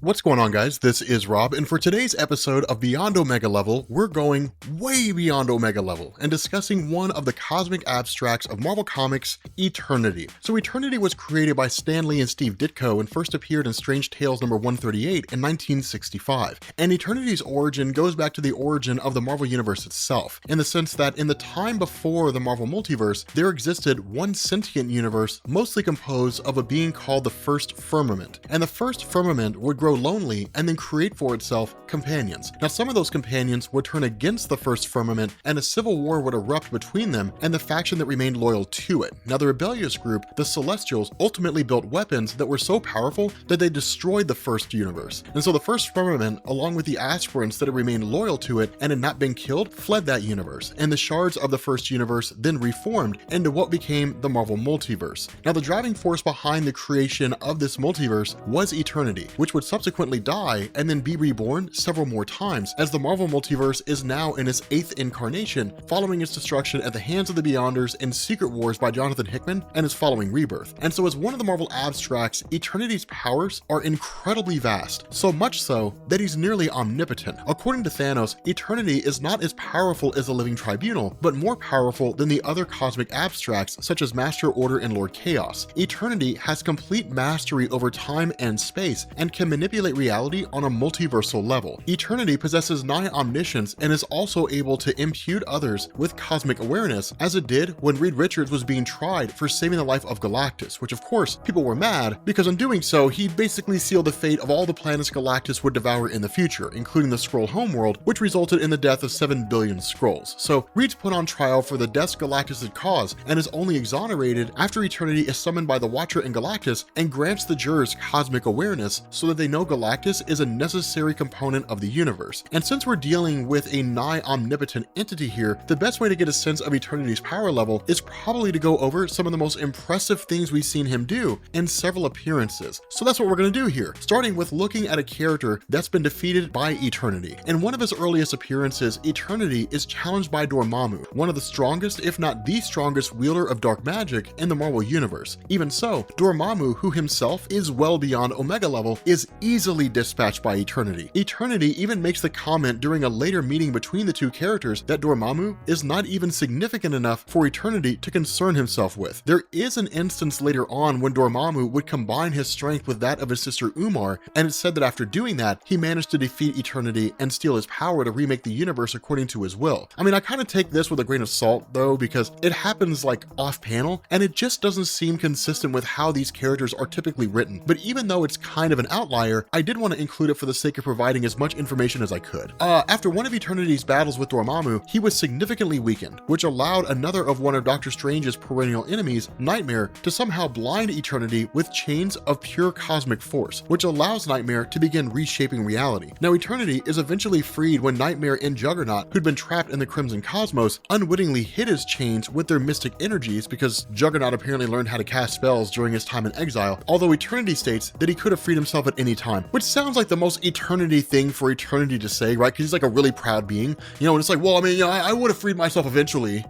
What's going on, guys? This is Rob, and for today's episode of Beyond Omega Level, we're going way beyond Omega Level and discussing one of the cosmic abstracts of Marvel Comics, Eternity. So Eternity was created by Stan Lee and Steve Ditko and first appeared in Strange Tales number 138 in 1965. And Eternity's origin goes back to the origin of the Marvel Universe itself, in the sense that in the time before the Marvel Multiverse, there existed one sentient universe mostly composed of a being called the First Firmament. And the First Firmament would grow lonely and then create for itself companions. Now, some of those companions would turn against the First Firmament and a civil war would erupt between them and the faction that remained loyal to it. Now, the rebellious group, the Celestials, ultimately built weapons that were so powerful that they destroyed the First Universe. And so the First Firmament, along with the aspirants that had remained loyal to it and had not been killed, fled that universe. And the shards of the First Universe then reformed into what became the Marvel Multiverse. Now, the driving force behind the creation of this multiverse was Eternity, which would subsequently die and then be reborn several more times, as the Marvel Multiverse is now in its 8th incarnation, following its destruction at the hands of the Beyonders in Secret Wars by Jonathan Hickman and its following rebirth. And so as one of the Marvel abstracts, Eternity's powers are incredibly vast, so much so that he's nearly omnipotent. According to Thanos, Eternity is not as powerful as the Living Tribunal, but more powerful than the other cosmic abstracts such as Master Order and Lord Chaos. Eternity has complete mastery over time and space and can manipulate reality on a multiversal level. Eternity possesses nigh omniscience and is also able to impute others with cosmic awareness, as it did when Reed Richards was being tried for saving the life of Galactus, which of course people were mad because in doing so he basically sealed the fate of all the planets Galactus would devour in the future, including the Skrull homeworld, which resulted in the death of 7 billion Skrulls. So Reed's put on trial for the deaths Galactus had caused and is only exonerated after Eternity is summoned by the Watcher and Galactus and grants the jurors cosmic awareness so that they know Galactus is a necessary component of the universe. And since we're dealing with a nigh omnipotent entity here, the best way to get a sense of Eternity's power level is probably to go over some of the most impressive things we've seen him do in several appearances. So that's what we're going to do here, starting with looking at a character that's been defeated by Eternity. In one of his earliest appearances, Eternity is challenged by Dormammu, one of the strongest, if not the strongest, wielder of dark magic in the Marvel Universe. Even so, Dormammu, who himself is well beyond Omega level, is easily dispatched by Eternity. Eternity even makes the comment during a later meeting between the two characters that Dormammu is not even significant enough for Eternity to concern himself with. There is an instance later on when Dormammu would combine his strength with that of his sister Umar, and it's said that after doing that, he managed to defeat Eternity and steal his power to remake the universe according to his will. I mean, I kind of take this with a grain of salt though, because it happens like off panel, and it just doesn't seem consistent with how these characters are typically written. But even though it's kind of an outlier, I did want to include it for the sake of providing as much information as I could. After one of Eternity's battles with Dormammu, he was significantly weakened, which allowed another of one of Doctor Strange's perennial enemies, Nightmare, to somehow blind Eternity with chains of pure cosmic force, which allows Nightmare to begin reshaping reality. Now, Eternity is eventually freed when Nightmare and Juggernaut, who'd been trapped in the Crimson Cosmos, unwittingly hit his chains with their mystic energies because Juggernaut apparently learned how to cast spells during his time in exile, although Eternity states that he could have freed himself at any time, which sounds like the most Eternity thing for Eternity to say, right? Because he's like a really proud being, you know, and it's like, well, I mean, you know, I would have freed myself eventually.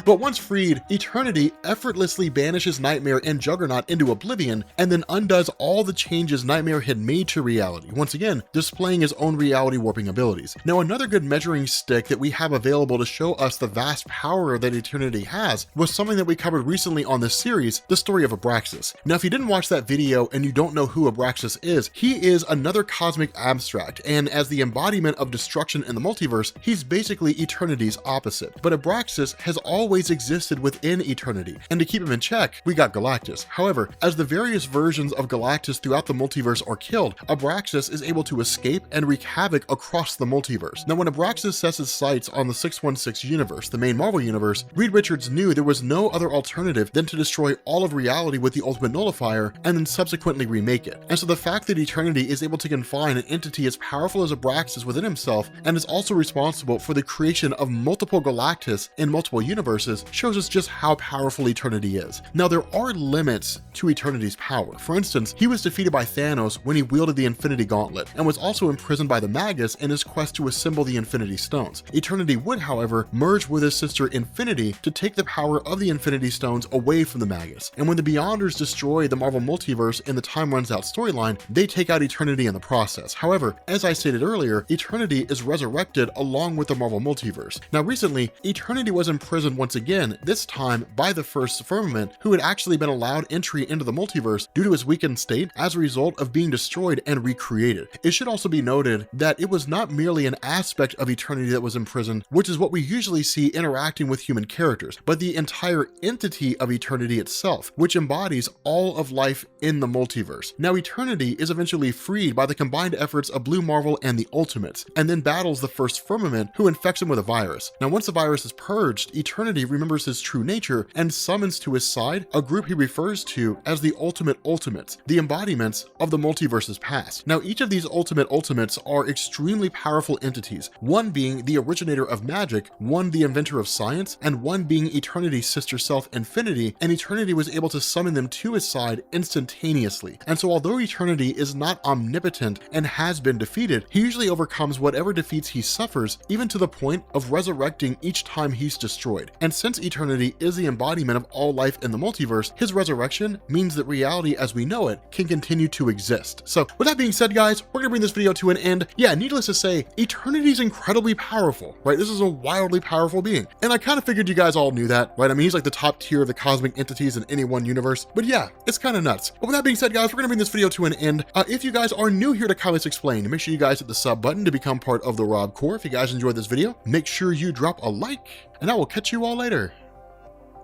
But once freed, Eternity effortlessly banishes Nightmare and Juggernaut into oblivion and then undoes all the changes Nightmare had made to reality, once again displaying his own reality warping abilities. Now, another good measuring stick that we have available to show us the vast power that Eternity has was something that we covered recently on this series, the story of Abraxas. Now, if you didn't watch that video and you don't know who Abraxas is, he is another cosmic abstract, and as the embodiment of destruction in the multiverse, he's basically Eternity's opposite. But Abraxas has always existed within Eternity, and to keep him in check, we got Galactus. However, as the various versions of Galactus throughout the multiverse are killed, Abraxas is able to escape and wreak havoc across the multiverse. Now, when Abraxas sets his sights on the 616 universe, the main Marvel universe, Reed Richards knew there was no other alternative than to destroy all of reality with the Ultimate Nullifier and then subsequently remake it. And so the fact that Eternity is able to confine an entity as powerful as Abraxas within himself and is also responsible for the creation of multiple Galactus in multiple universes shows us just how powerful Eternity is. Now, there are limits to Eternity's power. For instance, he was defeated by Thanos when he wielded the Infinity Gauntlet and was also imprisoned by the Magus in his quest to assemble the Infinity Stones. Eternity would, however, merge with his sister Infinity to take the power of the Infinity Stones away from the Magus. And when the Beyonders destroy the Marvel Multiverse in the Time Runs Out story, storyline, they take out Eternity in the process. However, as I stated earlier, Eternity is resurrected along with the Marvel Multiverse. Now recently, Eternity was imprisoned once again, this time by the First Firmament, who had actually been allowed entry into the multiverse due to his weakened state as a result of being destroyed and recreated. It should also be noted that it was not merely an aspect of Eternity that was imprisoned, which is what we usually see interacting with human characters, but the entire entity of Eternity itself, which embodies all of life in the multiverse. Now Eternity is eventually freed by the combined efforts of Blue Marvel and the Ultimates, and then battles the First Firmament, who infects him with a virus. Now once the virus is purged, Eternity remembers his true nature and summons to his side a group he refers to as the Ultimate Ultimates, the embodiments of the multiverse's past. Now each of these Ultimate Ultimates are extremely powerful entities, one being the originator of magic, one the inventor of science, and one being Eternity's sister self, Infinity, and Eternity was able to summon them to his side instantaneously. And so although Eternity is not omnipotent and has been defeated, he usually overcomes whatever defeats he suffers, even to the point of resurrecting each time he's destroyed. And since Eternity is the embodiment of all life in the multiverse, his resurrection means that reality as we know it can continue to exist. So with that being said, guys, we're gonna bring this video to an end. Yeah, needless to say, Eternity is incredibly powerful, right? This is a wildly powerful being. And I kind of figured you guys all knew that, right? I mean, he's like the top tier of the cosmic entities in any one universe. But yeah, it's kind of nuts. But with that being said, guys, we're gonna bring this video to an end. If you guys are new here to Comics Explained, make sure you guys hit the sub button to become part of the Rob Core. If you guys enjoyed this video, make sure you drop a like, and I will catch you all later.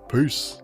Peace.